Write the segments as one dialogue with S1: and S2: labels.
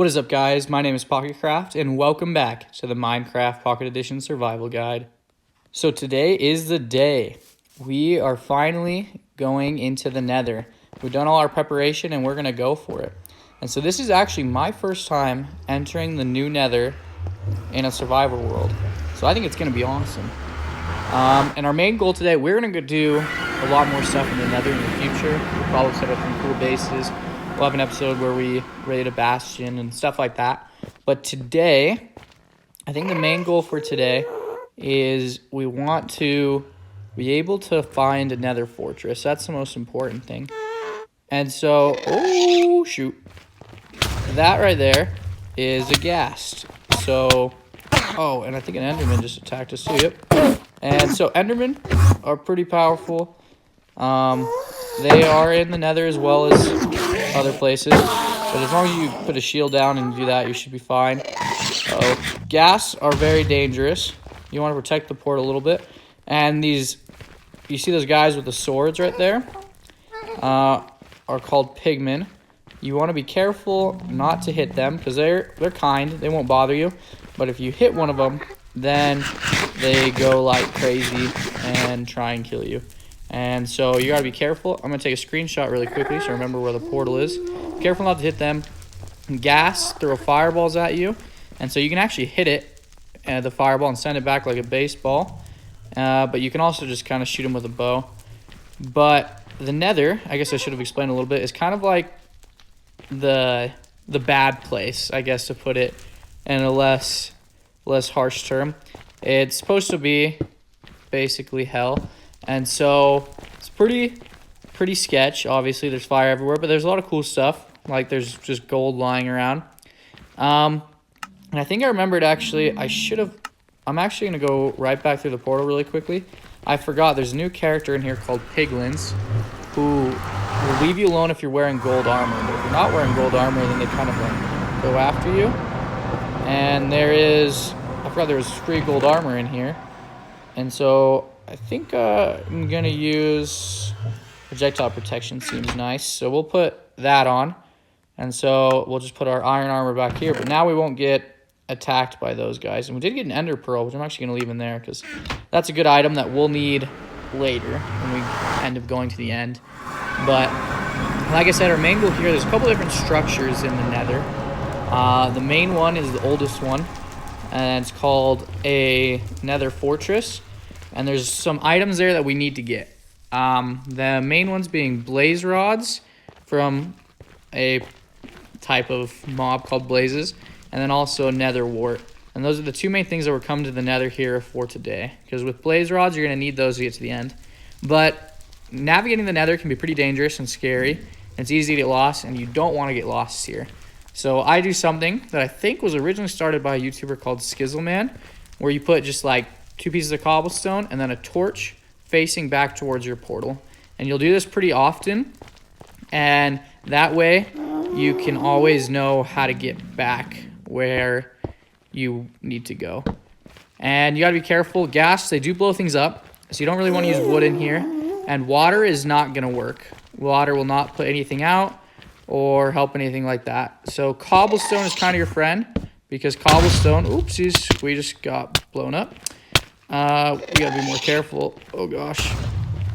S1: What is up, guys? My name is PocketCraft, and welcome back to the Minecraft Pocket Edition Survival Guide. So today is the day. We are finally going into the Nether. We've done all our preparation, and we're going to go for it. And so this is actually my first time entering the new Nether in a survival world. So I think it's going to be awesome. And our main goal today, we're going to do a lot more stuff in the Nether in the future. We'll probably set up some cool bases. We'll have an episode where we raid a bastion and stuff like that. But today, I think the main goal for today is we want to be able to find a Nether fortress. That's the most important thing. And so, oh shoot, that right there is a ghast. So, oh, and I think an Enderman just attacked us too. Yep. And so Endermen are pretty powerful. They are in the Nether as well as other places, but as long as you put a shield down and do that, you should be fine. Ghasts are very dangerous. You want to protect the port a little bit. And these, you see those guys with the swords right there, are called pigmen. You want to be careful not to hit them because they're kind. They won't bother you. But if you hit one of them, then they go like crazy and try and kill you. And so you gotta be careful. I'm gonna take a screenshot really quickly so remember where the portal is. Careful not to hit them. Gas throw fireballs at you, and so you can actually hit it, the fireball, and send it back like a baseball. But you can also just kind of shoot them with a bow. But the Nether, I guess I should have explained a little bit, is kind of like the bad place, I guess, to put it in a less harsh term. It's supposed to be basically hell. And so it's pretty sketch. Obviously, there's fire everywhere, but there's a lot of cool stuff. Like there's just gold lying around. And I think I remembered actually, I'm actually going to go right back through the portal really quickly. I forgot there's a new character in here called Piglins who will leave you alone if you're wearing gold armor. But if you're not wearing gold armor, then they kind of like go after you. And I forgot there was free gold armor in here. And so I think I'm going to use projectile protection. Seems nice. So we'll put that on. And so we'll just put our iron armor back here. But now we won't get attacked by those guys. And we did get an ender pearl, which I'm actually going to leave in there because that's a good item that we'll need later when we end up going to the end. But like I said, our main goal here, there's a couple different structures in the Nether. The main one is the oldest one. And it's called a Nether fortress. And there's some items there that we need to get. The main ones being blaze rods from a type of mob called blazes, and then also netherwart. And those are the two main things that we're coming to the Nether here for today. Because with blaze rods, you're going to need those to get to the end. But navigating the Nether can be pretty dangerous and scary. And it's easy to get lost, and you don't want to get lost here. So I do something that I think was originally started by a YouTuber called Skizzleman, where you put just like 2 pieces of cobblestone and then a torch facing back towards your portal. And you'll do this pretty often, and that way you can always know how to get back where you need to go. And you got to be careful. Gas, they do blow things up, so you don't really want to use wood in here. And water is not going to work. Water will not put anything out or help anything like that. So cobblestone is kind of your friend, because cobblestone, oopsies, we just got blown up. We gotta be more careful. Oh gosh.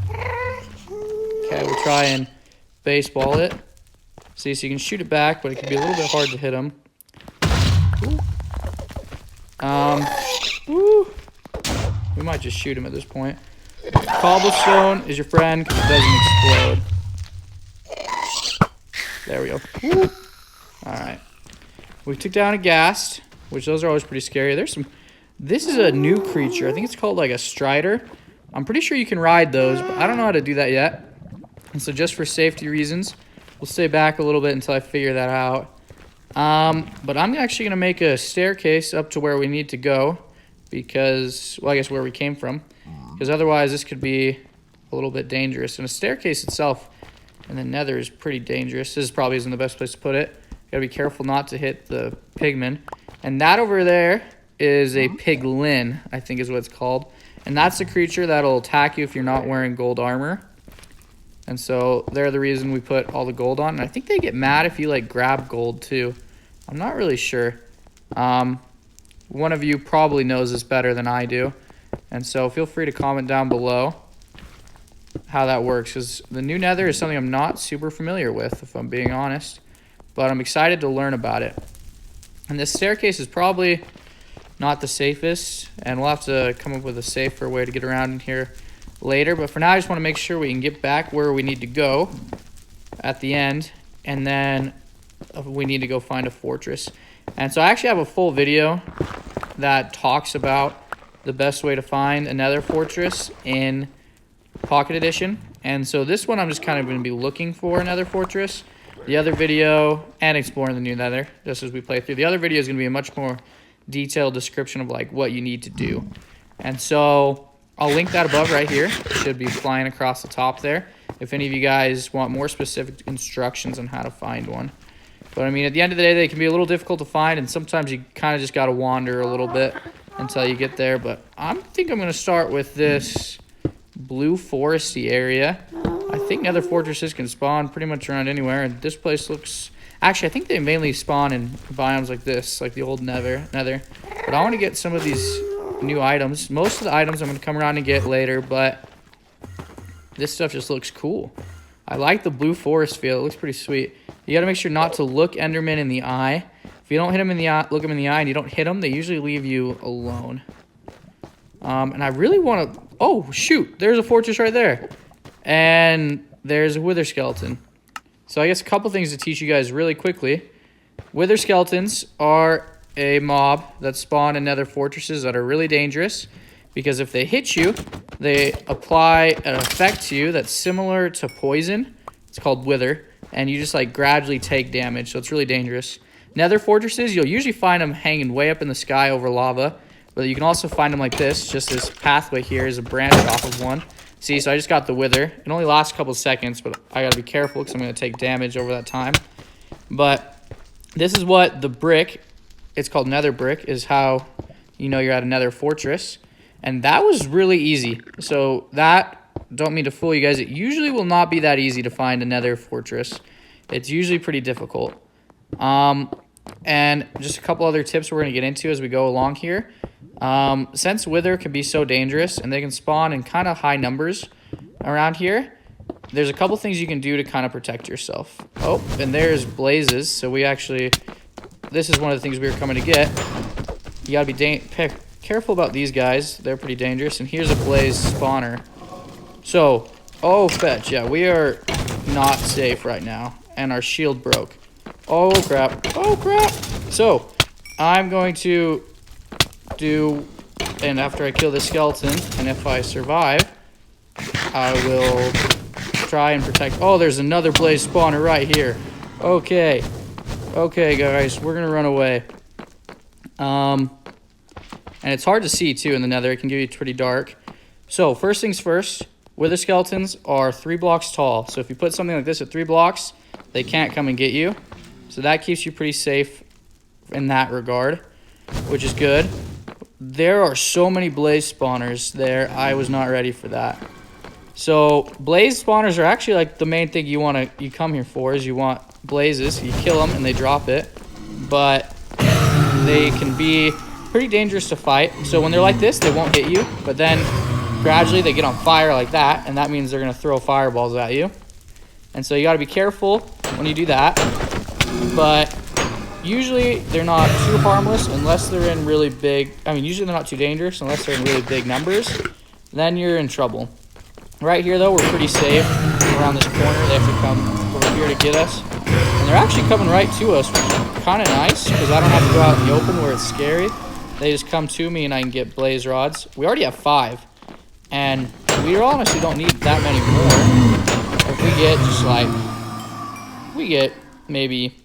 S1: Okay, we'll try and baseball it. See, so you can shoot it back, but it can be a little bit hard to hit them. We might just shoot him at this point. Cobblestone is your friend because it doesn't explode. There we go. Alright. We took down a ghast, which those are always pretty scary. This is a new creature. I think it's called like a strider. I'm pretty sure you can ride those, but I don't know how to do that yet. And so just for safety reasons, we'll stay back a little bit until I figure that out. But I'm actually going to make a staircase up to where we need to go because, well, I guess where we came from. Because otherwise this could be a little bit dangerous. And a staircase itself in the Nether is pretty dangerous. This probably isn't the best place to put it. Got to be careful not to hit the pigmen. And that over there is a piglin, I think is what it's called. And that's the creature that'll attack you if you're not wearing gold armor. And so they're the reason we put all the gold on. And I think they get mad if you like grab gold too. I'm not really sure. One of you probably knows this better than I do. And so feel free to comment down below how that works, because the new Nether is something I'm not super familiar with, if I'm being honest. But I'm excited to learn about it. And this staircase is probably not the safest, and we'll have to come up with a safer way to get around in here later. But for now, I just want to make sure we can get back where we need to go at the end, and then we need to go find a fortress. And so I actually have a full video that talks about the best way to find a Nether fortress in Pocket Edition. And so this one I'm just kind of going to be looking for a Nether fortress. The other video, and exploring the new Nether, just as we play through. The other video is going to be a much more detailed description of like what you need to do. And so I'll link that above right here. It should be flying across the top there, if any of you guys want more specific instructions on how to find one. But I mean, at the end of the day, they can be a little difficult to find, and sometimes you kind of just got to wander a little bit until you get there. But I think I'm going to start with this blue foresty area. I think Nether fortresses can spawn pretty much around anywhere, and this place looks... Actually, I think they mainly spawn in biomes like this, like the old Nether. But I want to get some of these new items. Most of the items I'm going to come around and get later, but this stuff just looks cool. I like the blue forest feel. It looks pretty sweet. You got to make sure not to look Enderman in the eye. If you don't hit him in the eye, look him in the eye, and you don't hit them, they usually leave you alone. And I really want to... Oh, shoot. There's a fortress right there. And there's a wither skeleton. So I guess a couple things to teach you guys really quickly. Wither skeletons are a mob that spawn in Nether fortresses that are really dangerous, because if they hit you, they apply an effect to you that's similar to poison. It's called wither, and you just like gradually take damage, so it's really dangerous. Nether fortresses, you'll usually find them hanging way up in the sky over lava, but you can also find them like this. Just this pathway here is a branch off of one. See, so I just got the wither. It only lasts a couple of seconds, but I gotta be careful because I'm gonna take damage over that time. But this is what the brick, it's called nether brick, is how you know you're at a nether fortress. And that was really easy. So that, don't mean to fool you guys, it usually will not be that easy to find a nether fortress. It's usually pretty difficult. And just a couple other tips we're gonna get into as we go along here. Since wither can be so dangerous and they can spawn in kind of high numbers around here, there's a couple things you can do to kind of protect yourself. Oh, and there's blazes. So we actually, this is one of the things we were coming to get. You gotta be careful about these guys. They're pretty dangerous. And here's a blaze spawner. So, oh fetch, yeah, we are not safe right now. And our shield broke. Oh crap, oh crap. So, I'm going to do, and after I kill this skeleton, and if I survive, I will try and protect. Oh, there's another blaze spawner right here. Okay, guys, we're gonna run away. And it's hard to see too in the nether. It can get pretty dark. So first things first, wither skeletons are 3 blocks tall. So if you put something like this at 3 blocks, they can't come and get you. So that keeps you pretty safe in that regard, which is good. There are so many blaze spawners there. I was not ready for that. So blaze spawners are actually like the main thing you come here for, is you want blazes. You kill them and they drop it, but they can be pretty dangerous to fight. So when they're like this, they won't hit you, but then gradually they get on fire like that, and that means they're gonna throw fireballs at you. And so you gotta be careful when you do that, but usually they're not too harmless unless they're in really big, usually they're not too dangerous unless they're in really big numbers. Then you're in trouble. Right here though, we're pretty safe around this corner. They have to come over here to get us. And they're actually coming right to us, which is kind of nice because I don't have to go out in the open where it's scary. They just come to me and I can get blaze rods. We already have 5. And we honestly don't need that many more. If we get we get maybe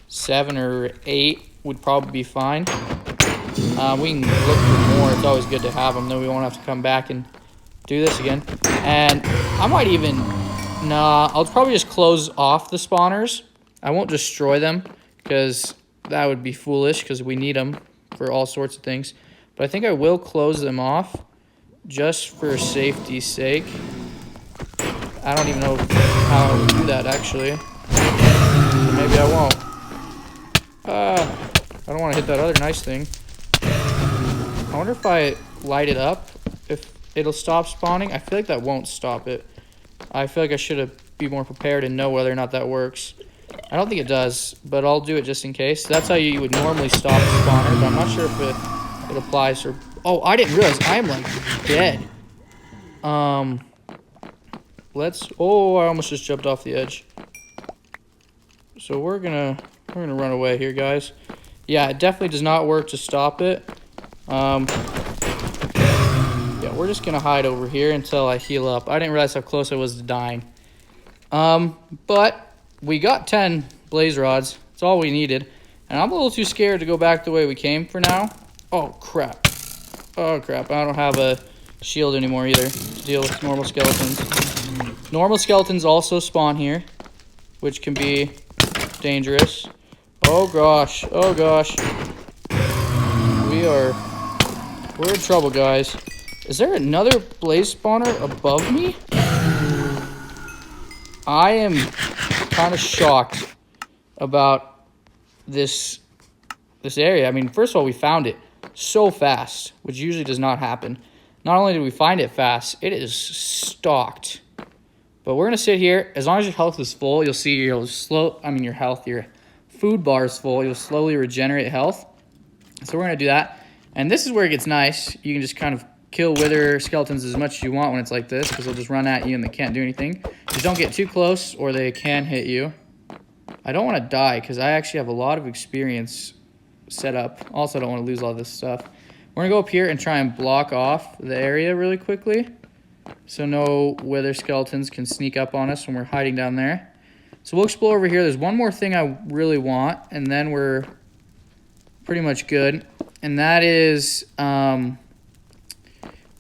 S1: 7 or 8 would probably be fine. We can look for more. It's always good to have them, then we won't have to come back and do this again. And I might even, I'll probably just close off the spawners. I won't destroy them because that would be foolish because we need them for all sorts of things. But I think I will close them off just for safety's sake. I don't even know how I would do that actually. Maybe I won't. I don't want to hit that other nice thing. I wonder if I light it up, if it'll stop spawning. I feel like that won't stop it. I feel like I should be more prepared and know whether or not that works. I don't think it does, but I'll do it just in case. That's how you would normally stop the spawner, but I'm not sure if it applies for... Oh, I didn't realize I am, like, dead. Let's... Oh, I almost just jumped off the edge. So we're gonna run away here, guys. Yeah, it definitely does not work to stop it. Yeah, we're just gonna hide over here until I heal up. I didn't realize how close I was to dying. But we got 10 blaze rods. That's all we needed. And I'm a little too scared to go back the way we came for now. Oh, crap. Oh, crap. I don't have a shield anymore either to deal with normal skeletons. Normal skeletons also spawn here, which can be dangerous. Oh, gosh. Oh, gosh. We're in trouble, guys. Is there another blaze spawner above me? I am kind of shocked about this area. I mean, first of all, we found it so fast, which usually does not happen. Not only did we find it fast, it is stocked. But we're gonna sit here. As long as your health is full, you'll see your food bar is full. You'll slowly regenerate health. So we're gonna do that. And this is where it gets nice. You can just kind of kill wither skeletons as much as you want when it's like this, because they'll just run at you and they can't do anything. Just don't get too close or they can hit you. I don't want to die because I actually have a lot of experience set up. Also, I don't want to lose all this stuff. We're going to go up here and try and block off the area really quickly so no wither skeletons can sneak up on us when we're hiding down there. So we'll explore over here. There's one more thing I really want, and then we're pretty much good. And that is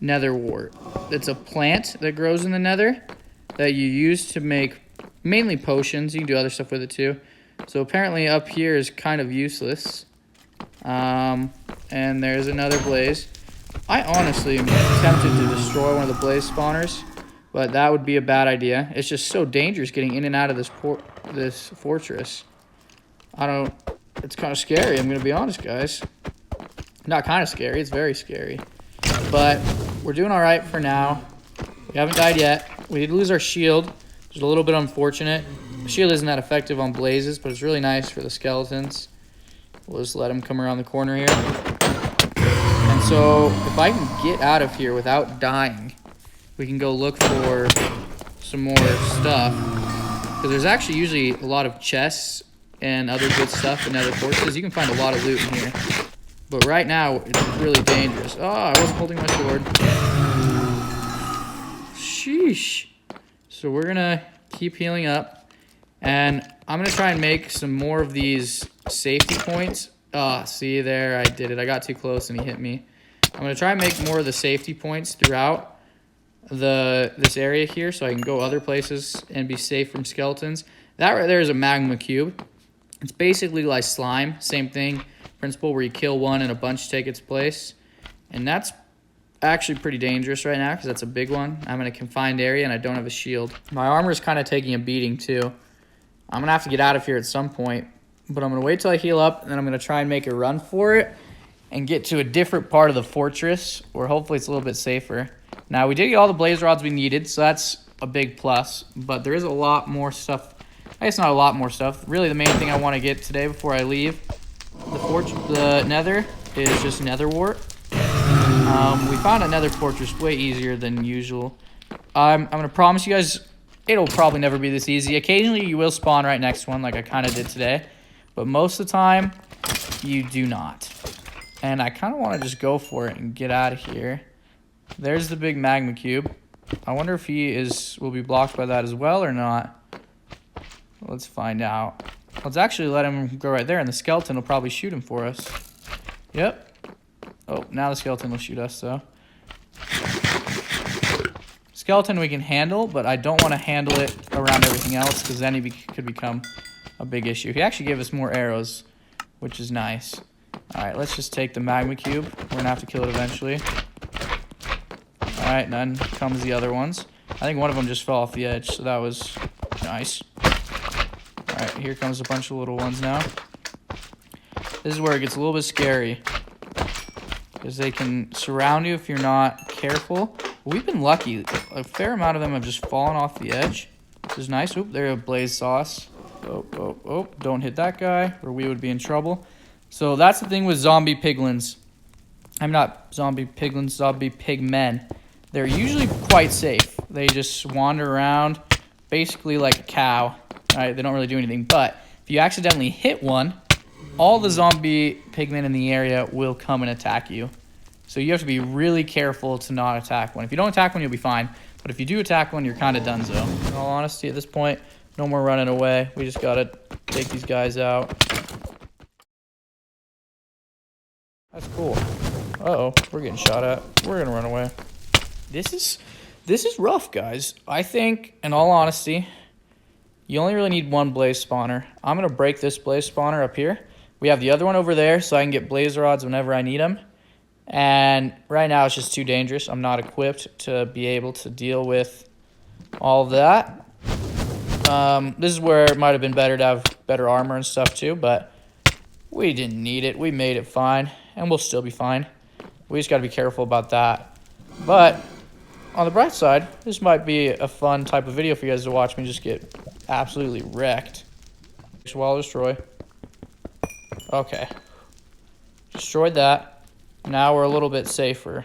S1: netherwart. It's a plant that grows in the nether that you use to make mainly potions. You can do other stuff with it too. So apparently up here is kind of useless. And there's another blaze. I honestly am tempted to destroy one of the blaze spawners, but that would be a bad idea. It's just so dangerous getting in and out of this fortress. It's kind of scary, I'm going to be honest, guys. Not kind of scary, it's very scary. But we're doing all right for now. We haven't died yet. We did lose our shield, which is a little bit unfortunate. The shield isn't that effective on blazes, but it's really nice for the skeletons. We'll just let them come around the corner here. And so if I can get out of here without dying, we can go look for some more stuff. Because there's actually usually a lot of chests and other good stuff in other fortresses. You can find a lot of loot in here. But right now, it's really dangerous. Oh, I wasn't holding my sword. Sheesh. So we're going to keep healing up. And I'm going to try and make some more of these safety points. Ah, see there, I did it. I got too close and he hit me. I'm going to try and make more of the safety points throughout this area here so I can go other places and be safe from skeletons. That right there is a magma cube. It's basically like slime. Same thing. Principle where you kill one and a bunch take its place. And that's actually pretty dangerous right now because that's a big one. I'm in a confined area and I don't have a shield. My armor is kind of taking a beating too. I'm going to have to get out of here at some point. But I'm going to wait till I heal up and then I'm going to try and make a run for it and get to a different part of the fortress where hopefully it's a little bit safer. Now, we did get all the blaze rods we needed, so that's a big plus. But there is a lot more stuff. I guess not a lot more stuff. Really, the main thing I want to get today before I leave the nether is just netherwart. We found a nether fortress way easier than usual. I'm going to promise you guys it'll probably never be this easy. Occasionally, you will spawn right next to one like I kind of did today. But most of the time, you do not. And I kind of want to just go for it and get out of here. There's the big magma cube. I wonder if he will be blocked by that as well or not. Let's find out. Let's actually let him go right there, and the skeleton will probably shoot him for us. Yep. Oh, now the skeleton will shoot us, though. Skeleton we can handle, but I don't want to handle it around everything else, because then he could become a big issue. He actually gave us more arrows, which is nice. Alright, let's just take the magma cube. We're going to have to kill it eventually. Alright, and then comes the other ones. I think one of them just fell off the edge, so that was nice. Alright, here comes a bunch of little ones now. This is where it gets a little bit scary, because they can surround you if you're not careful. We've been lucky. A fair amount of them have just fallen off the edge, which is nice. Oop, there a blaze sauce. Oh, don't hit that guy or we would be in trouble. So that's the thing with zombie piglins. I'm not zombie piglins, zombie pigmen. They're usually quite safe. They just wander around basically like a cow. All right, they don't really do anything. But if you accidentally hit one, all the zombie pigmen in the area will come and attack you. So you have to be really careful to not attack one. If you don't attack one, you'll be fine. But if you do attack one, you're kind of donezo. In all honesty, at this point, no more running away. We just gotta take these guys out. That's cool. Uh-oh, we're getting shot at. We're gonna run away. This is rough, guys. I think, in all honesty, you only really need one blaze spawner. I'm gonna break this blaze spawner up here. We have the other one over there, so I can get blaze rods whenever I need them. And right now, it's just too dangerous. I'm not equipped to be able to deal with all of that. This is where it might have been better to have better armor and stuff too, but we didn't need it. We made it fine, and we'll still be fine. We just got to be careful about that. But on the bright side, this might be a fun type of video for you guys to watch me just get absolutely wrecked. Wall destroy. Okay. Destroyed that. Now we're a little bit safer.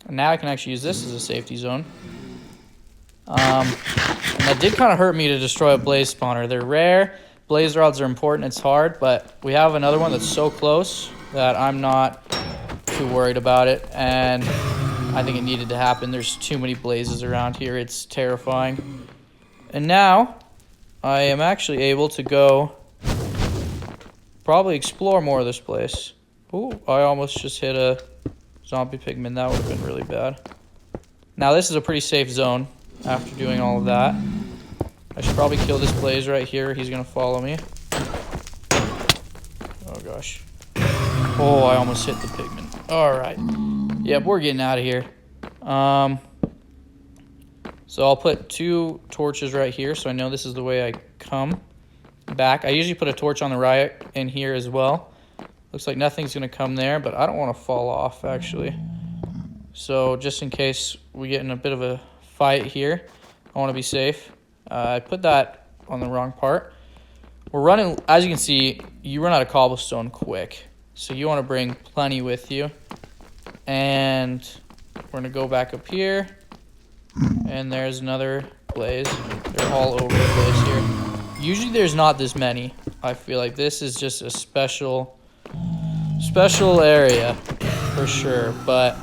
S1: And now I can actually use this as a safety zone. And that did kind of hurt me to destroy a blaze spawner. They're rare. Blaze rods are important. It's hard, but we have another one that's so close that I'm not too worried about it. And I think it needed to happen. There's too many blazes around here. It's terrifying. And now I am actually able to go probably explore more of this place. Ooh, I almost just hit a zombie pigman. That would have been really bad. Now this is a pretty safe zone. After doing all of that, I should probably kill this blaze right here. He's gonna follow me. Oh gosh. Oh, I almost hit the pigman. All right. Yep, we're getting out of here. So I'll put 2 torches right here, so I know this is the way I come back. I usually put a torch on the right in here as well. Looks like nothing's gonna come there, but I don't want to fall off actually. So just in case we get in a bit of a fight here, I want to be safe. I put that on the wrong part. We're running, as you can see, you run out of cobblestone quick, so you want to bring plenty with you. And we're gonna go back up here, and there's another blaze. They're all over the place here. Usually there's not this many. I feel like this is just a special area for sure, but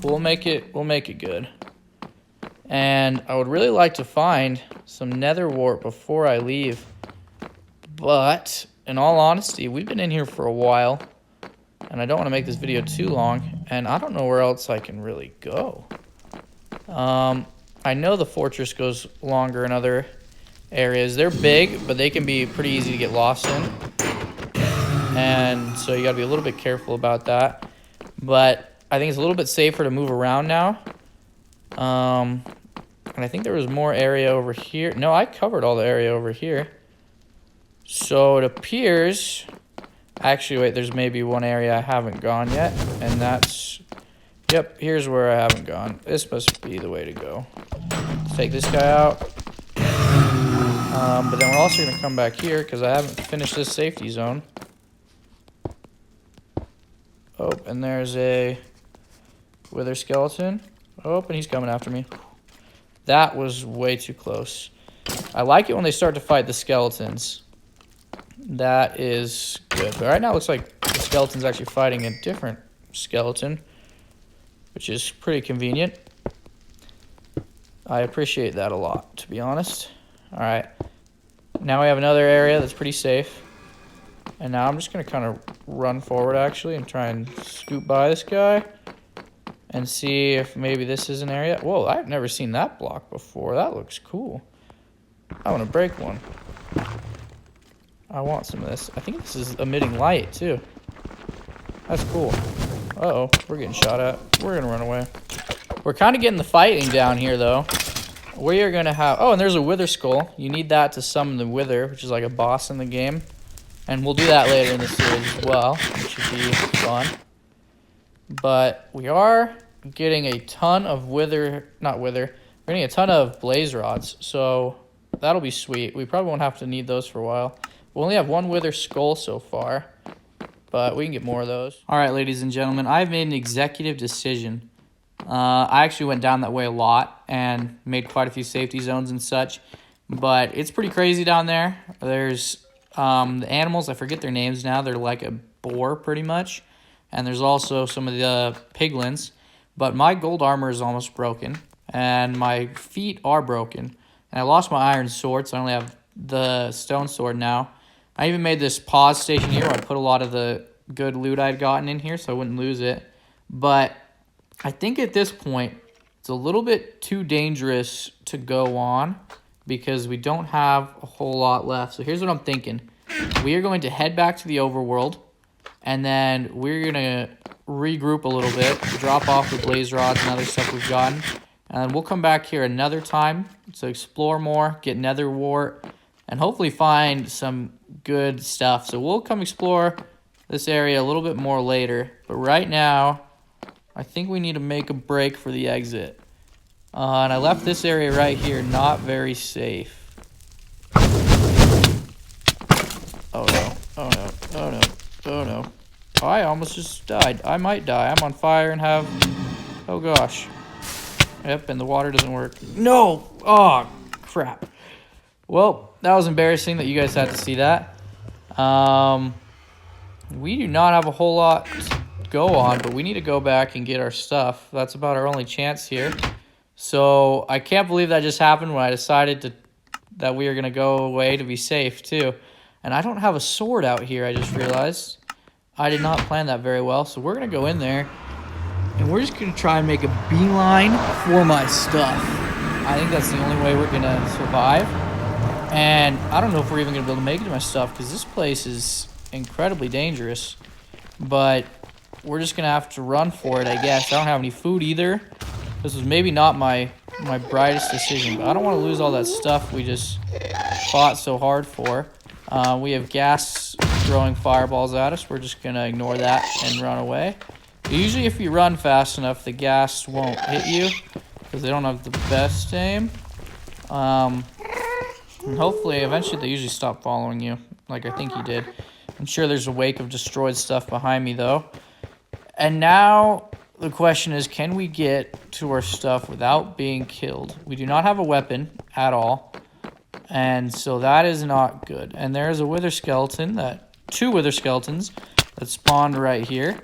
S1: we'll make it good. And I would really like to find some netherwart before I leave. But in all honesty, we've been in here for a while, and I don't want to make this video too long, and I don't know where else I can really go. I know the fortress goes longer in other areas. They're big, but they can be pretty easy to get lost in. And so you got to be a little bit careful about that. But I think it's a little bit safer to move around now. And I think there was more area over here. No, I covered all the area over here. So it appears... Actually, wait, there's maybe one area I haven't gone yet. And that's... Yep, here's where I haven't gone. This must be the way to go. Let's take this guy out. But then we're also going to come back here because I haven't finished this safety zone. Oh, and there's a wither skeleton. Oh, and he's coming after me. That was way too close. I like it when they start to fight the skeletons. That is good. But right now it looks like the skeleton's actually fighting a different skeleton, which is pretty convenient. I appreciate that a lot, to be honest. All right. Now we have another area that's pretty safe. And now I'm just going to kind of run forward, actually, and try and scoot by this guy and see if maybe this is an area. Whoa, I've never seen that block before. That looks cool. I want to break one. I want some of this. I think this is emitting light, too. That's cool. Uh-oh, we're getting shot at. We're going to run away. We're kind of getting the fighting down here, though. We are going to have... Oh, and there's a wither skull. You need that to summon the wither, which is like a boss in the game. And we'll do that later in the series as well, which should be fun. But we are getting a ton of we're getting a ton of blaze rods, so that'll be sweet. We probably won't have to need those for a while. We only have one wither skull so far, but we can get more of those. All right, ladies and gentlemen, I've made an executive decision. I actually went down that way a lot and made quite a few safety zones and such, but it's pretty crazy down there. There's the animals, I forget their names now. They're like a boar pretty much, and there's also some of the piglins, but my gold armor is almost broken, and my feet are broken, and I lost my iron sword, so I only have the stone sword now. I even made this pause station here where I put a lot of the good loot I'd gotten in here so I wouldn't lose it. But I think at this point, it's a little bit too dangerous to go on because we don't have a whole lot left. So here's what I'm thinking. We are going to head back to the overworld, and then we're going to regroup a little bit, drop off the blaze rods and other stuff we've gotten, and we'll come back here another time to explore more, get netherwart, and hopefully find some good stuff. So we'll come explore this area a little bit more later. But right now, I think we need to make a break for the exit. And I left this area right here not very safe. Oh no, oh no, oh no, oh no. I almost just died. I might die. I'm on fire and have... Oh gosh. Yep, and the water doesn't work. No! Oh, crap. Well, that was embarrassing that you guys had to see that. We do not have a whole lot to go on, but we need to go back and get our stuff. That's about our only chance here. So I can't believe that just happened when I decided that we are going to go away to be safe too. And I don't have a sword out here, I just realized. I did not plan that very well. So we're going to go in there, and we're just going to try and make a beeline for my stuff. I think that's the only way we're going to survive. And I don't know if we're even going to be able to make it to my stuff because this place is incredibly dangerous. But we're just going to have to run for it, I guess. I don't have any food either. This was maybe not my brightest decision, but I don't want to lose all that stuff we just fought so hard for. We have gas throwing fireballs at us. We're just going to ignore that and run away. But usually if you run fast enough, the gas won't hit you because they don't have the best aim. And hopefully, eventually, they usually stop following you, like I think he did. I'm sure there's a wake of destroyed stuff behind me, though. And now, the question is, can we get to our stuff without being killed? We do not have a weapon at all, and so that is not good. And there is a wither skeleton, two wither skeletons that spawned right here.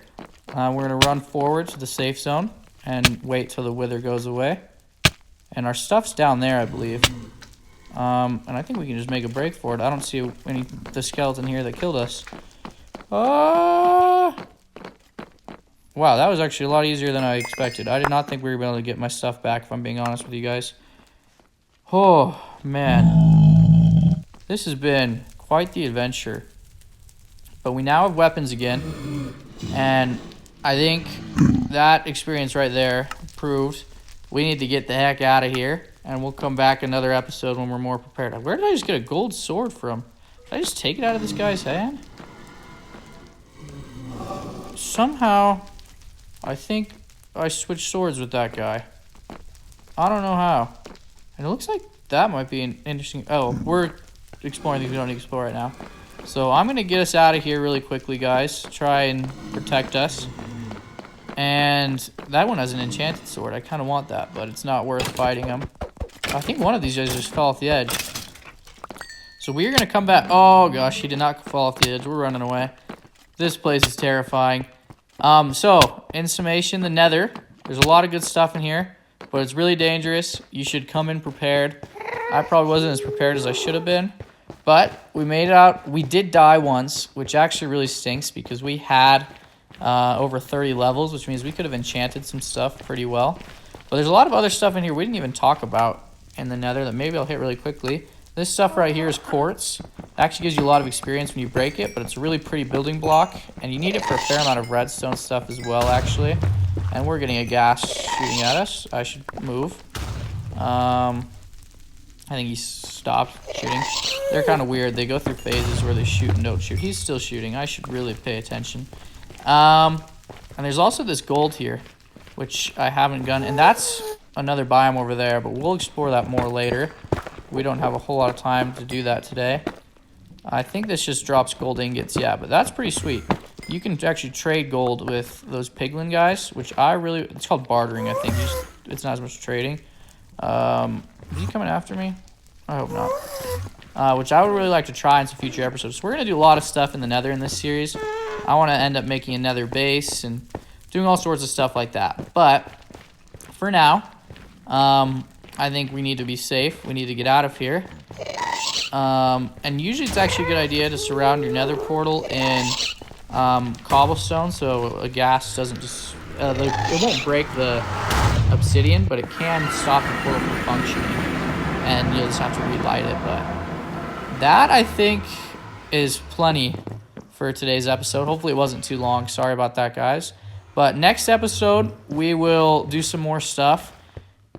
S1: We're going to run forward to the safe zone and wait till the wither goes away. And our stuff's down there, I believe. And I think we can just make a break for it. I don't see the skeleton here that killed us. Wow, that was actually a lot easier than I expected. I did not think we were able to get my stuff back, if I'm being honest with you guys. Oh, man. This has been quite the adventure. But we now have weapons again. And I think that experience right there proved we need to get the heck out of here. And we'll come back another episode when we're more prepared. Where did I just get a gold sword from? Did I just take it out of this guy's hand? Somehow, I think I switched swords with that guy. I don't know how. And it looks like that might be an interesting... Oh, we're exploring things we don't need to explore right now. So I'm going to get us out of here really quickly, guys. Try and protect us. And that one has an enchanted sword. I kind of want that, but it's not worth fighting him. I think one of these guys just fell off the edge. So we're going to come back. Oh, gosh, he did not fall off the edge. We're running away. This place is terrifying. So, in summation, the Nether. There's a lot of good stuff in here, but it's really dangerous. You should come in prepared. I probably wasn't as prepared as I should have been, but we made it out. We did die once, which actually really stinks because we had over 30 levels, which means we could have enchanted some stuff pretty well. But there's a lot of other stuff in here we didn't even talk about in the Nether that maybe I'll hit really quickly. This stuff right here is quartz. It actually gives you a lot of experience when you break it, but it's a really pretty building block, and you need it for a fair amount of redstone stuff as well, actually. And we're getting a gas shooting at us. I should move. I think he stopped shooting. they're kind of weird. They go through phases where they shoot and don't shoot. He's still shooting. I should really pay attention. And there's also this gold here, which I haven't done. And that's another biome over there, but we'll explore that more later. We don't have a whole lot of time to do that today. I think this just drops gold ingots. Yeah, but that's pretty sweet. You can actually trade gold with those piglin guys, which I really... It's called bartering, I think. It's not as much trading. Is he coming after me? I hope not. Which I would really like to try in some future episodes. So we're going to do a lot of stuff in the Nether in this series. I want to end up making a Nether base and doing all sorts of stuff like that. But for now, I think we need to be safe. We need to get out of here. And usually it's actually a good idea to surround your Nether portal in cobblestone so a gas doesn't just... it won't break the obsidian, but it can stop the portal from functioning. And you'll just have to relight it. But that, I think, is plenty for today's episode. Hopefully it wasn't too long. Sorry about that, guys. But next episode, we will do some more stuff.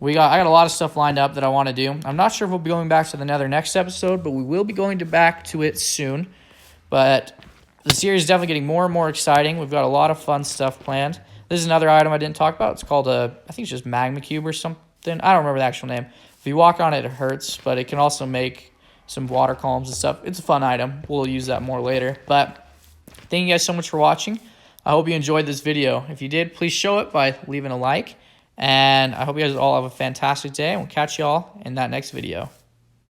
S1: I got a lot of stuff lined up that I want to do. I'm not sure if we'll be going back to the Nether next episode, but we will be going back to it soon. But the series is definitely getting more and more exciting. We've got a lot of fun stuff planned. This is another item I didn't talk about. It's called I think it's just magma cube or something. I don't remember the actual name. If you walk on it, it hurts, but it can also make some water columns and stuff. It's a fun item. We'll use that more later. But thank you guys so much for watching. I hope you enjoyed this video. If you did, please show it by leaving a like. And I hope you guys all have a fantastic day, and we'll catch you all in that next video.